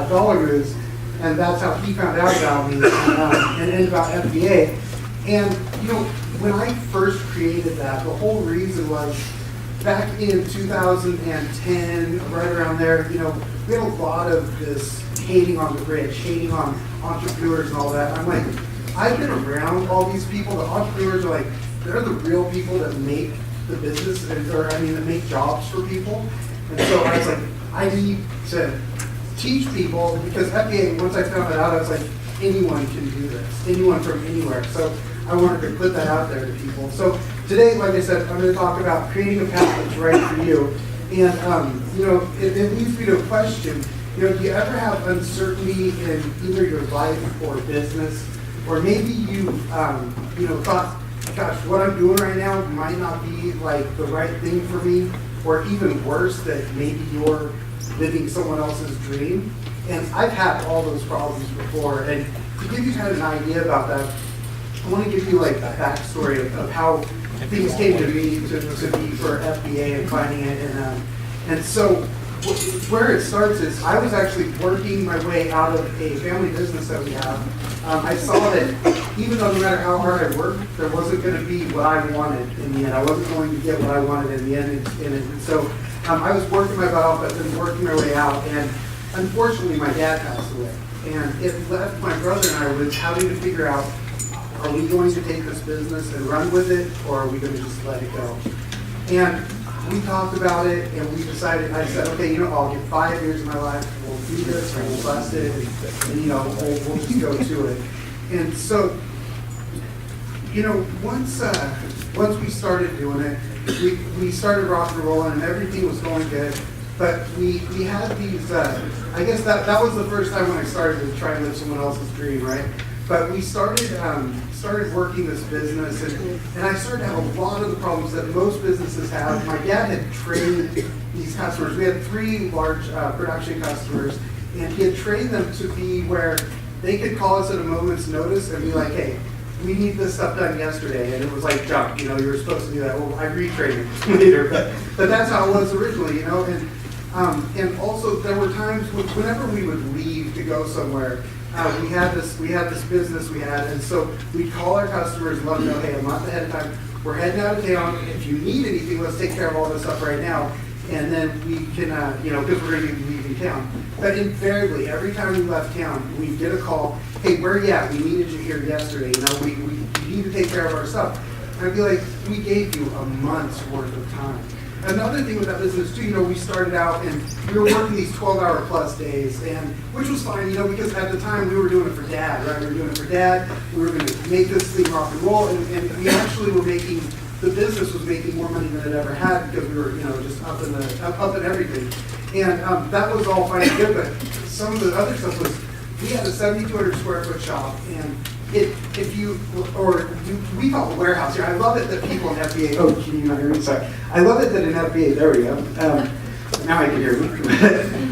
dollar moves, and that's how he found out about me and about FBA. And when I first created that, the whole reason was back in 2010, right around there, we had a lot of this hating on the rich, hating on entrepreneurs and all that. I'm like, I've been around all these people. The entrepreneurs are like, they're the real people that make the business, that make jobs for people. And so I was like, I need to teach people, because FBA, once I found that out, I was like, anyone can do this, anyone from anywhere. So I wanted to put that out there to people. So today, like I said, I'm going to talk about creating a path that's right for you. And, it leads me to a question. Do you ever have uncertainty in either your life or business? Or maybe you, thought, gosh, what I'm doing right now might not be like the right thing for me, or even worse, that maybe you're living someone else's dream. And I've had all those problems before. And to give you kind of an idea about that, I want to give you like a backstory of how things came to me to be for FBA and finding it. And so where it starts is I was actually working my way out of a family business that we have. I saw that even though no matter how hard I worked, there wasn't going to be what I wanted in the end. I wasn't going to get what I wanted in the end. And so I was working my butt off, but then working my way out. And unfortunately, my dad passed away. And it left my brother and I with having to figure out, are we going to take this business and run with it, or are we going to just let it go? And we talked about it, and we decided, I said, okay, I'll get 5 years of my life, we'll do this, and we'll bust it, and we'll just go to it. And so, once we started doing it, we started rocking and rolling, and everything was going good. But we had these, I guess that was the first time when I started to try and live someone else's dream, right? But we started working this business, and I started to have a lot of the problems that most businesses have. My dad had trained these customers. We had 3 large production customers, and he had trained them to be where they could call us at a moment's notice and be like, hey, we need this stuff done yesterday. And it was like junk, you were supposed to do that. Well, I retrained it later, but that's how it was originally, And also there were times whenever we would leave to go somewhere, we had this business and so we'd call our customers and let them know, hey, a month ahead of time, we're heading out of town. If you need anything, let's take care of all this stuff right now, and then we can, because we're going to be leaving town. But invariably, every time we left town, we'd get a call, hey, where are you at? We needed you here yesterday. We need to take care of our stuff. And I'd be like, we gave you a month's worth of time. Another thing with that business too, we started out and we were working these 12-hour plus days, and which was fine, because at the time we were doing it for Dad, right? We were doing it for Dad. We were going to make this thing rock and roll, and we actually were making, the business was making more money than it ever had, because we were, just up in everything. And that was all fine and good, but some of the other stuff was, we had a 7,200 square foot shop, and we call it a warehouse here. I love it that people in FBA, oh, can you not hear me? Sorry. I love it that in FBA, there we go. Now I can hear me.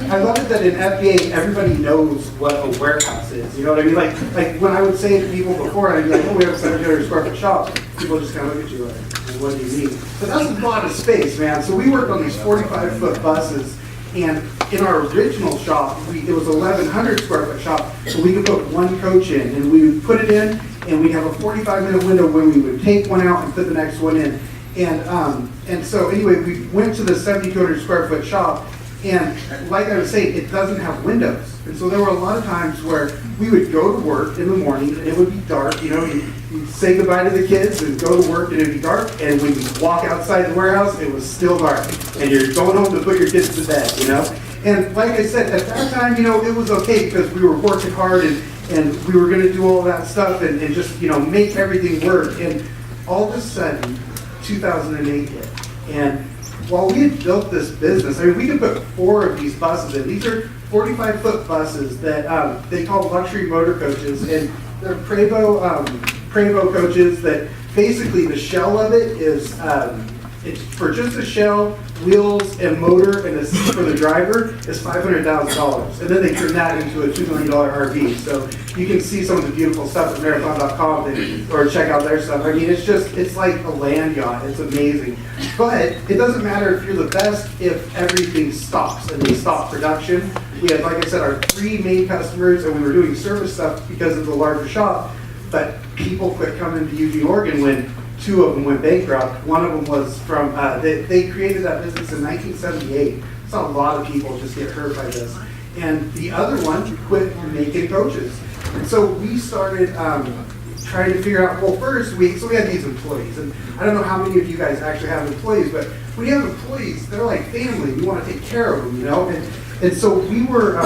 I love it that in FBA, everybody knows what a warehouse is. You know what I mean? Like when I would say to people before, I'd be like, oh, we have a 700 square foot shop. People just kind of look at you like, well, what do you mean? But that's a lot of space, man. So we worked on these 45-foot buses. And in our original shop, it was 1,100 square foot shop, so we could put one coach in, and we would put it in, and we'd have a 45-minute window when we would take one out and put the next one in. And so anyway, we went to the 7,200 square foot shop, and like I was saying, it doesn't have windows. And so there were a lot of times where we would go to work in the morning, and it would be dark. You'd say goodbye to the kids and go to work, and it would be dark. And when you walk outside the warehouse, it was still dark. And you're going home to put your kids to bed, And like I said, at that time, it was okay because we were working hard and we were going to do all that stuff and just, make everything work. And all of a sudden, 2008 hit. And while we had built this business, we could put 4 of these buses in. These are 45-foot buses that they call luxury motor coaches, and they're Prevost coaches that basically the shell of it is, it's for just the shell, wheels, and motor, and the seat for the driver is $500,000. And then they turn that into a $2 million RV. So you can see some of the beautiful stuff at marathon.com or check out their stuff. It's like a land yacht. It's amazing. But it doesn't matter if you're the best if everything stops and they stop production. we had, like I said, our 3 main customers, and we were doing service stuff because of the larger shop, but people quit coming to Eugene, Oregon when 2 of them went bankrupt. One of them was from, they created that business in 1978. Saw a lot of people just get hurt by this. And the other one quit making coaches. And so we started trying to figure out, well, first, we had these employees. And I don't know how many of you guys actually have employees, but when you have employees, they're like family. You want to take care of them, you know? And so we were,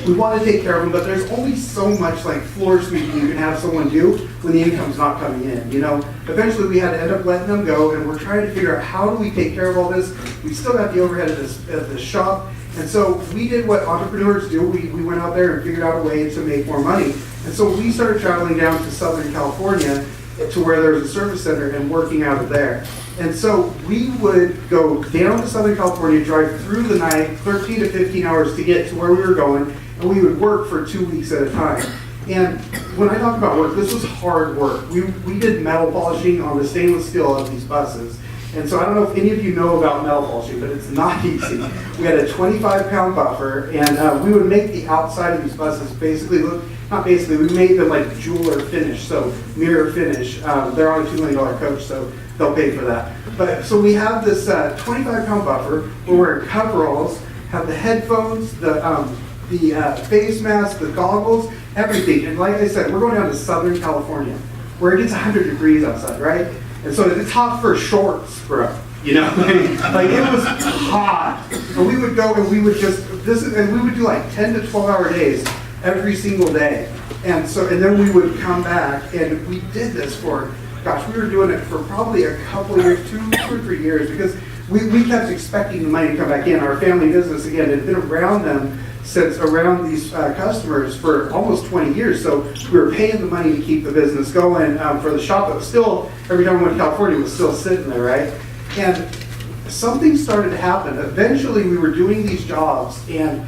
we want to take care of them, but there's only so much like floor sweeping you can have someone do when the income's not coming in, you know? Eventually we had to end up letting them go, and we're trying to figure out how do we take care of all this. We still got the overhead of this shop, and so we did what entrepreneurs do. We went out there and figured out a way to make more money. And so we started traveling down to Southern California to where there was a service center and working out of there. And so we would go down to Southern California, drive through the night, 13 to 15 hours to get to where we were going, and we would work for 2 weeks at a time. And when I talk about work, this was hard work. We did metal polishing on the stainless steel of these buses. And so I don't know if any of you know about metal polishing, but it's not easy. We had a 25-pound buffer, and we would make the outside of these buses basically look, not basically, we made them like jeweler finish, so mirror finish. They're on a $2 million coach, so they'll pay for that. But so we have this 25-pound buffer. We're wearing coveralls, have the headphones, the face mask, the goggles, everything. And like I said, we're going down to Southern California, where it gets 100 degrees outside, right? And so it's hot for shorts, bro. You know, like it was hot. And we would go and we would just and we would do like 10 to 12-hour days every single day. And so, and then we would come back, and we did this for, gosh, we were doing it for probably a couple of years, 2 or 3 years, because we kept expecting the money to come back in. Our family business, again, had been around them since around these customers for almost 20 years. So we were paying the money to keep the business going for the shop that was still, every time we went to California, was still sitting there, right? And something started to happen. Eventually we were doing these jobs, and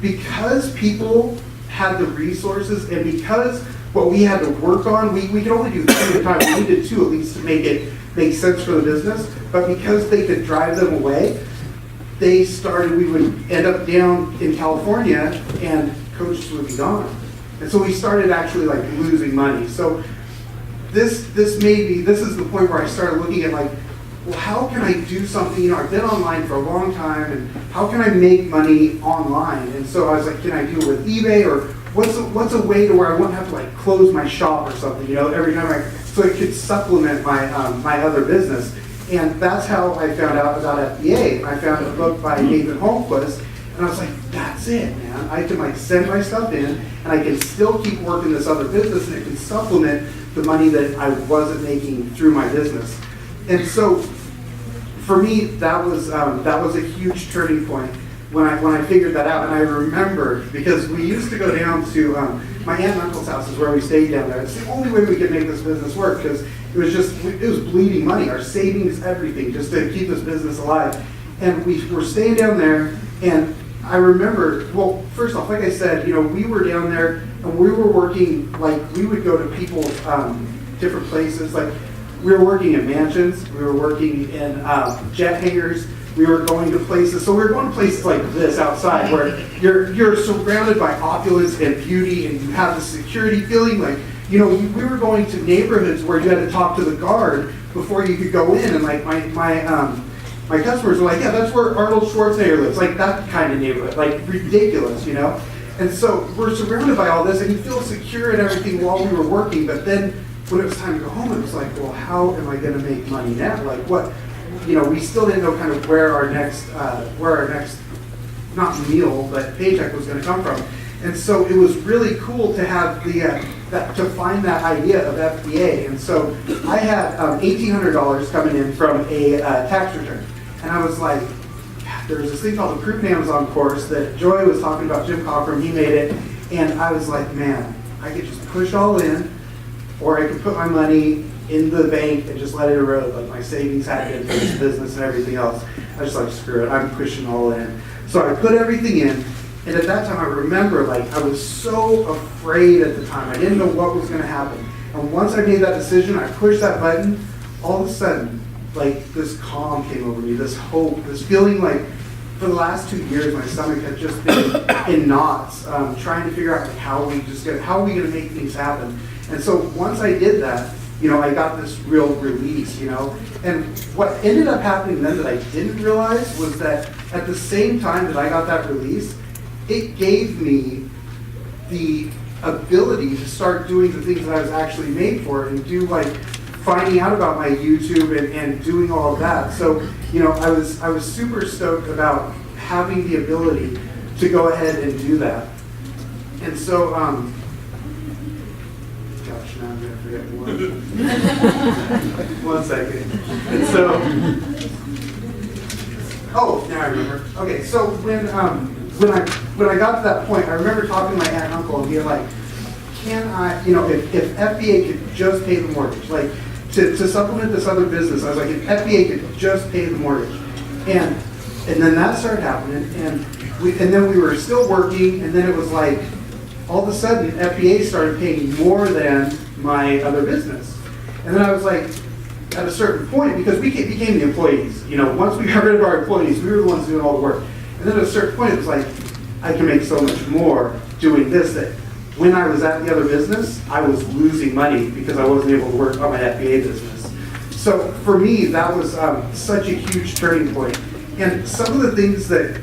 because people had the resources, and because what we had to work on, we could only do 3 at a time. We needed 2 at least to make sense for the business. But because they could drive them away, we would end up down in California, and coaches would be gone. And so we started actually like losing money. So this is the point where I started looking at like, well, how can I do something? You know, I've been online for a long time, and how can I make money online? And so I was like, can I do it with eBay, or what's a way to where I wouldn't have to like close my shop or something, you know, every time so it could supplement my my other business. And that's how I found out about FBA. I found a book by Nathan Holmquist, and I was like, that's it, man. I can like send my stuff in, and I can still keep working this other business, and it can supplement the money that I wasn't making through my business. And so for me, that was a huge turning point when I figured that out. And I remember, because we used to go down to my aunt and uncle's house is where we stayed down there. It's the only way we could make this business work, because it was bleeding money, our savings, everything, just to keep this business alive. And we were staying down there, and I remember, well, first off, like I said, you know, we were down there, and we were working, like, we would go to people's different places, like, we were working in mansions, we were working in jet hangars, we were going to places, so we were going to places like this outside, where you're surrounded by opulence and beauty, and you have the security feeling. Like, you know, we were going to neighborhoods where you had to talk to the guard before you could go in, and like my customers were like, yeah, that's where Arnold Schwarzenegger lives, like that kind of neighborhood, like ridiculous, you know? And so we're surrounded by all this, and you feel secure and everything while we were working, but then when it was time to go home, it was like, well, how am I going to make money now? Like, what, you know, we still didn't know kind of where our next, not meal, but paycheck was going to come from. And so it was really cool to have to find that idea of FBA. And so I had $1,800 coming in from a tax return. And I was like, there was this thing called the Proven Amazon course that Joy was talking about, Jim Cochran, he made it. And I was like, man, I could just push all in, or I could put my money in the bank and just let it erode. Like, my savings had been for this business and everything else. I was like, screw it, I'm pushing all in. So I put everything in, and at that time I remember, like, I was so afraid at the time. I didn't know what was gonna happen. And once I made that decision, I pushed that button, all of a sudden, like, this calm came over me, this hope, this feeling like for the last 2 years, my stomach had just been in knots, trying to figure out like, how are we going to make things happen. And so once I did that, I got this real release, And what ended up happening then that I didn't realize was that at the same time that I got that release, it gave me the ability to start doing the things that I was actually made for and do like finding out about my YouTube and doing all of that. So, I was super stoked about having the ability to go ahead and do that. And so, gosh, now I'm going to forget one second. And so, now I remember. Okay, so when I got to that point, I remember talking to my aunt and uncle and being like, can I, if FBA could just pay the mortgage, like to supplement this other business, I was like, if FBA could just pay the mortgage. And then that started happening, and then we were still working, and then it was like, all of a sudden, FBA started paying more than my other business. And then I was like, at a certain point, because we became the employees, once we got rid of our employees, we were the ones doing all the work. And then at a certain point, it was like, I can make so much more doing this that when I was at the other business, I was losing money because I wasn't able to work on my FBA business. So for me, that was such a huge turning point. And some of the things that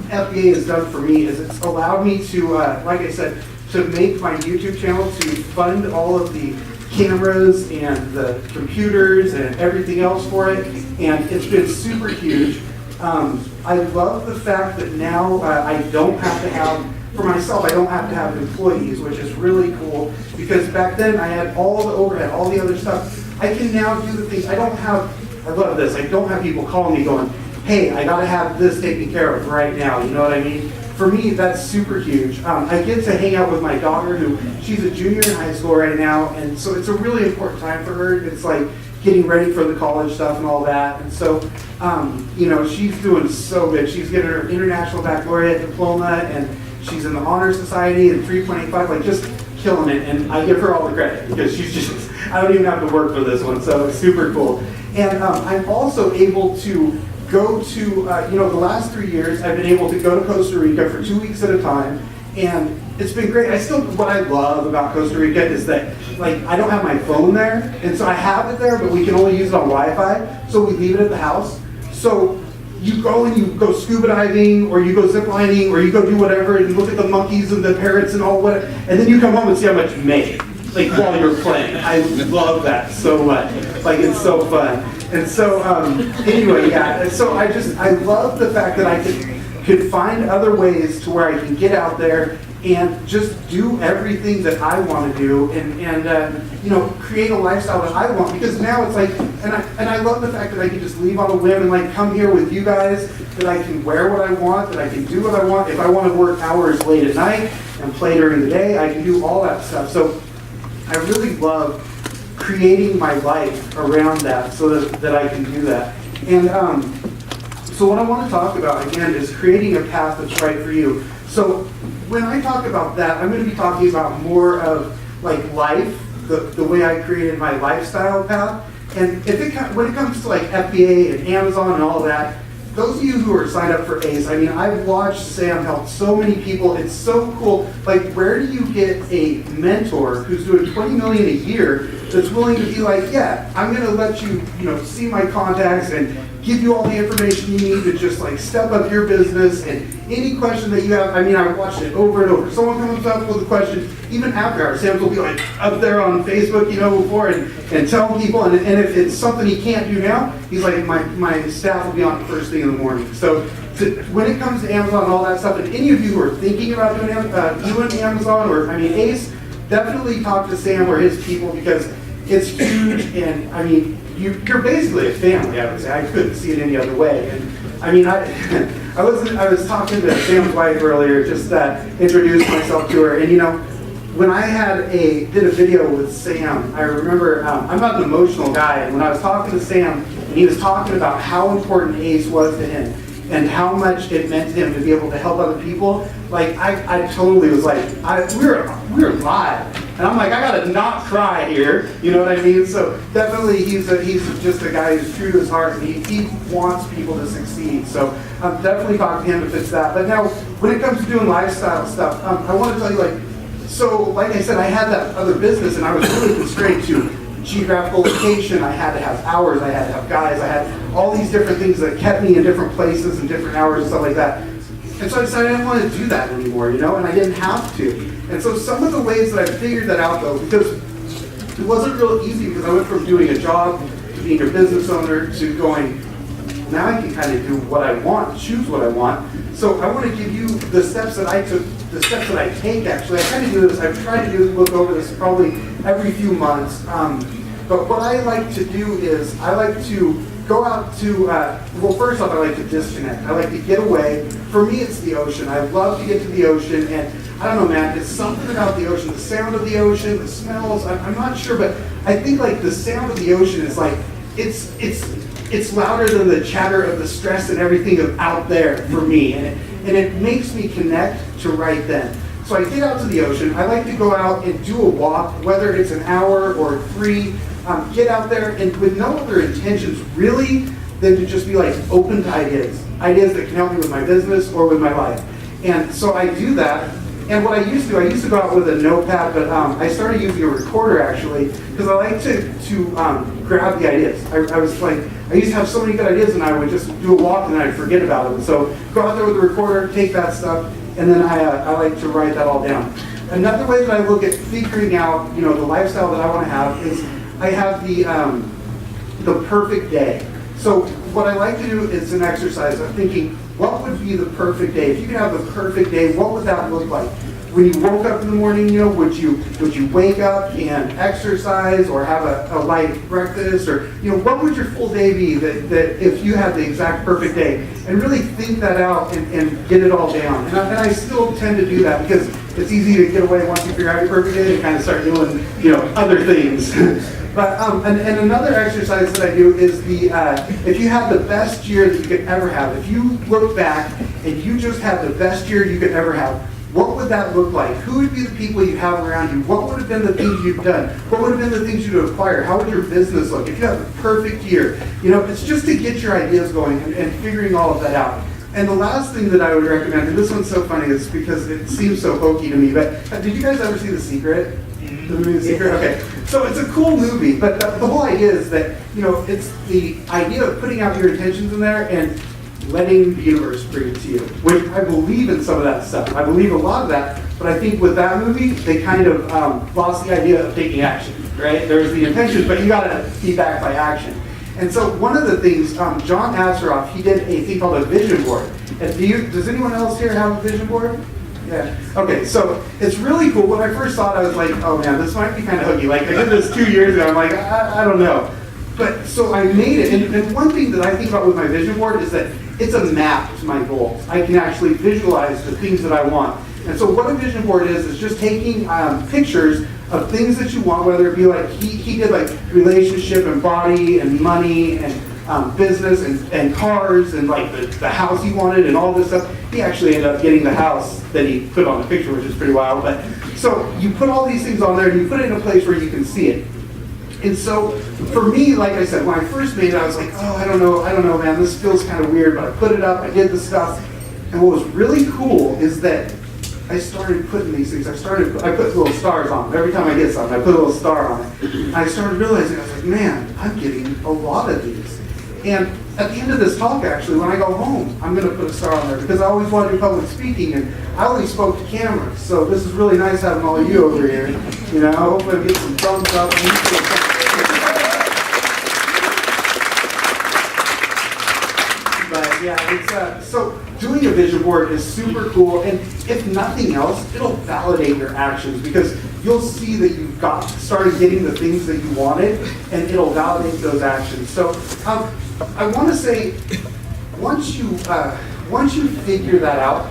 FBA has done for me is it's allowed me to, like I said, to make my YouTube channel, to fund all of the cameras and the computers and everything else for it. And it's been super huge. I love the fact that now I don't have to have, for myself, I don't have to have employees, which is really cool, because back then I had all the overhead, all the other stuff. I can now do the things, I love this, I don't have people calling me going, hey, I gotta have this taken care of right now, you know what I mean? For me, that's super huge. I get to hang out with my daughter, she's a junior in high school right now, and so it's a really important time for her. It's like getting ready for the college stuff and all that, and so, she's doing so good. She's getting her International Baccalaureate diploma, and she's in the Honor Society and 3.85, like just killing it, and I give her all the credit because she's just, I don't even have to work for this one, so it's super cool. And I'm also able to go to, the last 3 years, I've been able to go to Costa Rica for 2 weeks at a time, and it's been great. What I love about Costa Rica is that, like, I don't have my phone there, and so I have it there, but we can only use it on Wi-Fi, so we leave it at the house. So you go and you go scuba diving, or you go zip lining, or you go do whatever, and look at the monkeys and the parrots and all what, and then you come home and see how much you made, like while you're playing. I love that so much. Like, it's so fun. And so, anyway, yeah, and so I love the fact that I could find other ways to where I can get out there and just do everything that I want to do, and create a lifestyle that I want, because now it's like, and I love the fact that I can just leave on a whim and like come here with you guys, that I can wear what I want, that I can do what I want. If I want to work hours late at night and play during the day, I can do all that stuff. So I really love creating my life around that so that I can do that. And so what I want to talk about, again, is creating a path that's right for you. So when I talk about that, I'm going to be talking about more of like life, the way I created my lifestyle path. And when it comes to like FBA and Amazon and all that, those of you who are signed up for ACE, I mean, I've watched Sam help so many people. It's so cool. Like, where do you get a mentor who's doing $20 million a year that's willing to be like, yeah, I'm going to let you, see my contacts and give you all the information you need to just like step up your business, and any question that you have. I mean, I've watched it over and over. Someone comes up with a question, even after hours, Sam will be like up there on Facebook, before and telling people, and if it's something he can't do now, he's like, my staff will be on first thing in the morning. So when it comes to Amazon and all that stuff, and any of you who are thinking about doing Amazon or, ACE, definitely talk to Sam or his people, because it's huge, and I mean, you're basically a family, I would say. I couldn't see it any other way. And I mean, I was talking to Sam's wife earlier, just introduced myself to her, and when I did a video with Sam, I remember, I'm not an emotional guy, and when I was talking to Sam, and he was talking about how important ACE was to him, and how much it meant to him to be able to help other people, like I totally was like, we were live, and I'm like, I gotta not cry here, you know what I mean? So definitely he's just a guy who's true to his heart, and he wants people to succeed. So I'm definitely talking to him if it's that. But now when it comes to doing lifestyle stuff, I want to tell you, like, so like I said, I had that other business, and I was really constrained to geographical location. I had to have hours, I had to have guys, I had all these different things that kept me in different places and different hours and stuff like that. And so I decided I didn't want to do that anymore, you know, and I didn't have to. And so some of the ways that I figured that out, though, because it wasn't real easy, because I went from doing a job to being a business owner to going, now I can kind of do what I want, choose what I want. So I want to give you the steps that I took, the steps that I take, actually. I kind of do this, I've tried to look over this probably every few months. But what I like to do is I like to go out to, well, first off, I like to disconnect. I like to get away. For me, it's the ocean. I love to get to the ocean, and I don't know, man, it's something about the ocean, the sound of the ocean, the smells, I'm not sure, but I think like the sound of the ocean is like, it's louder than the chatter of the stress and everything of out there for me, and it makes me connect to right then. So I get out to the ocean. I like to go out and do a walk, whether it's an hour or 3. Get out there and with no other intentions really than to just be like open to ideas that can help me with my business or with my life. And so I do that. And what I used to go out with a notepad, but I started using a recorder actually, because I like to grab the ideas. I was like, I used to have so many good ideas, and I would just do a walk and then I'd forget about them. So go out there with the recorder, take that stuff, and then I like to write that all down. Another way that I look at figuring out, you know, the lifestyle that I want to have is I have the perfect day. So what I like to do is an exercise of thinking, what would be the perfect day? If you could have the perfect day, what would that look like? When you woke up in the morning, you know, would you wake up and exercise or have a light breakfast, or, you know, what would your full day be that if you had the exact perfect day? And really think that out and get it all down. And I still tend to do that because it's easy to get away once you figure out your perfect day and kind of start doing, you know, other things. But and another exercise that I do is if you had the best year that you could ever have, if you look back and you just had the best year you could ever have, what would that look like? Who would be the people you have around you? What would have been the things you've done? What would have been the things you'd acquired? How would your business look? If you have the perfect year, you know, it's just to get your ideas going and figuring all of that out. And the last thing that I would recommend, and this one's so funny, is because it seems so hokey to me, but did you guys ever see The Secret? The movie The Secret? Okay. So it's a cool movie, but the whole idea is that, you know, it's the idea of putting out your intentions in there and letting the universe bring it to you, which I believe in some of that stuff. I believe a lot of that, but I think with that movie, they kind of lost the idea of taking action, right? There's the intentions, but you gotta be backed by action. And so one of the things, John Asseroff, he did a thing called a vision board. And does anyone else here have a vision board? Yeah. Okay, so it's really cool. When I first saw it, I was like, oh man, this might be kind of hooky. Like, I did this 2 years ago. I'm like, I don't know. But so I made it. And one thing that I think about with my vision board is that it's a map to my goals. I can actually visualize the things that I want. And so what a vision board is just taking pictures of things that you want, whether it be like, he did like relationship and body and money and business and cars and like the house he wanted and all this stuff. He actually ended up getting the house that he put on the picture, which is pretty wild. But so you put all these things on there and you put it in a place where you can see it. And so for me, like I said, when I first made it, I was like, oh, I don't know, man, this feels kind of weird. But I put it up, I did the stuff. And what was really cool is that I started putting these things, I put little stars on them. Every time I get something, I put a little star on it. And I started realizing, I was like, man, I'm getting a lot of these. And at the end of this talk, actually, when I go home, I'm going to put a star on there because I always wanted to do public speaking, and I always spoke to cameras. So this is really nice having all of you over here. You know, hopefully I get some thumbs up. But yeah, it's so doing a vision board is super cool, and if nothing else, it'll validate your actions because you'll see that you've started getting the things that you wanted, and it'll validate those actions. So I want to say, once you figure that out,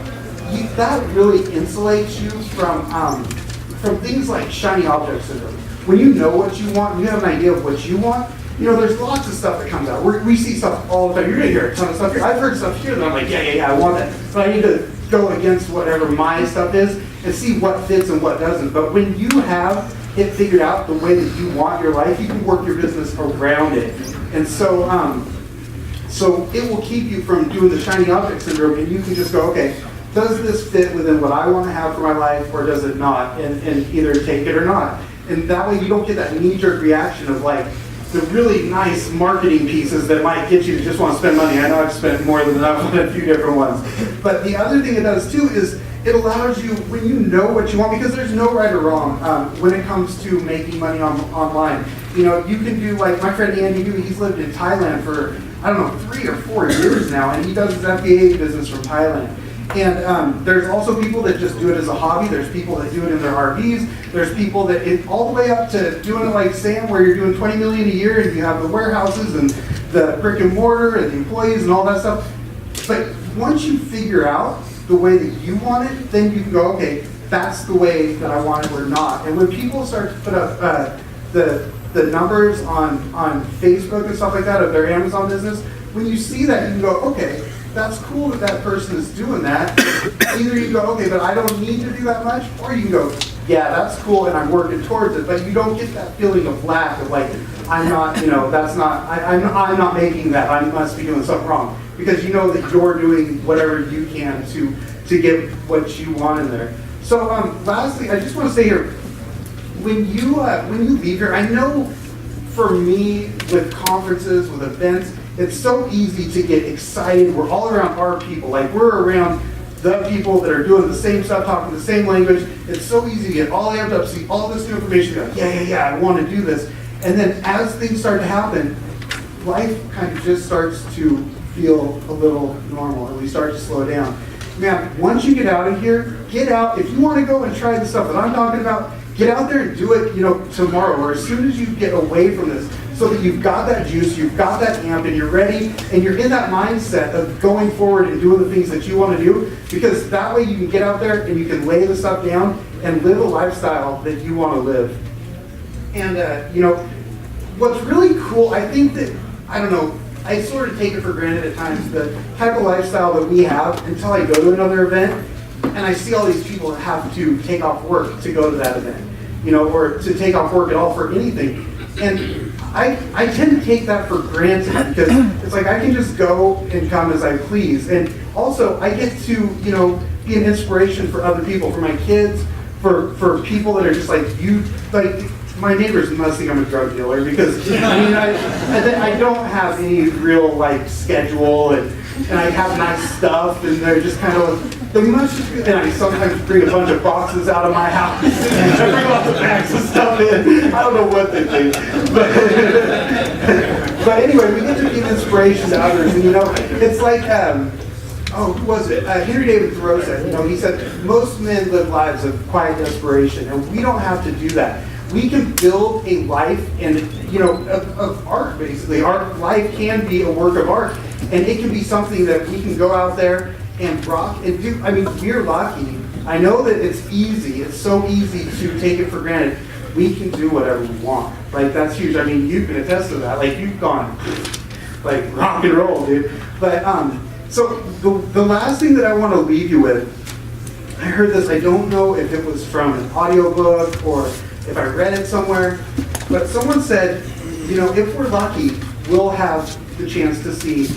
that really insulates you from things like shiny object syndrome. When you know what you want, you have an idea of what you want, there's lots of stuff that comes out. We see stuff all the time. You're going to hear a ton of stuff here. I've heard stuff here that I'm like, yeah, I want that. But I need to go against whatever my stuff is and see what fits and what doesn't. But when you have it figured out the way that you want your life, you can work your business around it. And so it will keep you from doing the shiny object syndrome, and you can just go, okay, does this fit within what I want to have for my life, or does it not? And either take it or not. And that way you don't get that knee-jerk reaction of like the really nice marketing pieces that might get you to just want to spend money. I know I've spent more than enough on a few different ones. But the other thing it does too is it allows you, when you know what you want, because there's no right or wrong when it comes to making money online. You can do like my friend Andy, he's lived in Thailand for, 3 or 4 years now, and he does his FBA business from Thailand. And there's also people that just do it as a hobby. There's people that do it in their RVs. There's people that, all the way up to doing it like Sam, where you're doing $20 million a year and you have the warehouses and the brick and mortar and the employees and all that stuff. But once you figure out the way that you want it, then you can go, okay, that's the way that I want it or not. And when people start to put up the numbers on Facebook and stuff like that of their Amazon business, when you see that, you can go, okay, that's cool that person is doing that. Either you go, okay, but I don't need to do that much, or you can go, yeah, that's cool and I'm working towards it. But you don't get that feeling of lack of like, I'm not, I'm not making that. I must be doing something wrong. Because you know that you're doing whatever you can to get what you want in there. So lastly, I just want to say here, when you leave here, I know for me with conferences, with events, it's so easy to get excited. We're all around our people. Like we're around the people that are doing the same stuff, talking the same language. It's so easy to get all amped up, see all this new information, go, yeah, I want to do this. And then as things start to happen, life kind of just starts to feel a little normal, and we start to slow down. Man, once you get out of here, get out. If you want to go and try the stuff that I'm talking about, get out there and do it, tomorrow, or as soon as you get away from this, so that you've got that juice, you've got that amp, and you're ready, and you're in that mindset of going forward and doing the things that you want to do, because that way you can get out there and you can lay the stuff down and live a lifestyle that you want to live. And, what's really cool, I think that, I sort of take it for granted at times, the type of lifestyle that we have until I go to another event, and I see all these people that have to take off work to go to that event, or to take off work at all for anything. And I tend to take that for granted because it's like I can just go and come as I please. And also I get to, be an inspiration for other people, for my kids, for people that are just like you, like my neighbors must think I'm a drug dealer because I don't have any real schedule and I have nice stuff and they're just kind of, they must just be, and I sometimes bring a bunch of boxes out of my house and I bring lots of bags of stuff in. I don't know what they think. But anyway, we get to be an inspiration to others, and it's like, who was it? Henry David Thoreau said, he said, most men live lives of quiet desperation, and we don't have to do that. We can build a life and, of art, basically. Our life can be a work of art, and it can be something that we can go out there and rock and do. We're lucky. I know that it's easy. It's so easy to take it for granted. We can do whatever we want. That's huge. You can attest to that. You've gone, rock and roll, dude. But, so the last thing that I want to leave you with, I heard this, I don't know if it was from an audiobook or if I read it somewhere, but someone said, if we're lucky, we'll have the chance to see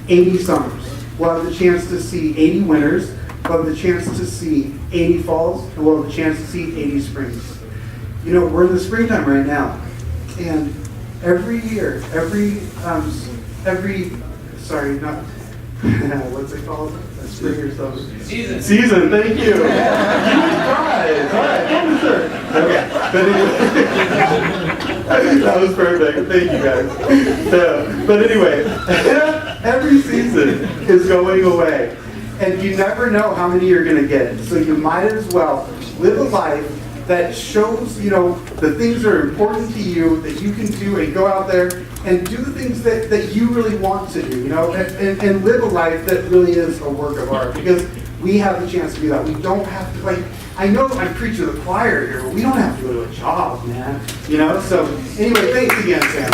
80 summers. We'll have the chance to see 80 winters. We'll have the chance to see 80 falls. And we'll have the chance to see 80 springs. We're in the springtime right now. And every year, what's it called? A spring or something? Season, thank you. You guys. All right, come sir. Okay. That was perfect. Thank you guys. But anyway, every season is going away. And you never know how many you're going to get. So you might as well live a life that shows, the things that are important to you, that you can do, and go out there and do the things that you really want to do, and live a life that really is a work of art, because we have the chance to do that. We don't have to, I know I'm preaching to the choir here, but we don't have to go to a job, man, So anyway, thanks again, Sam.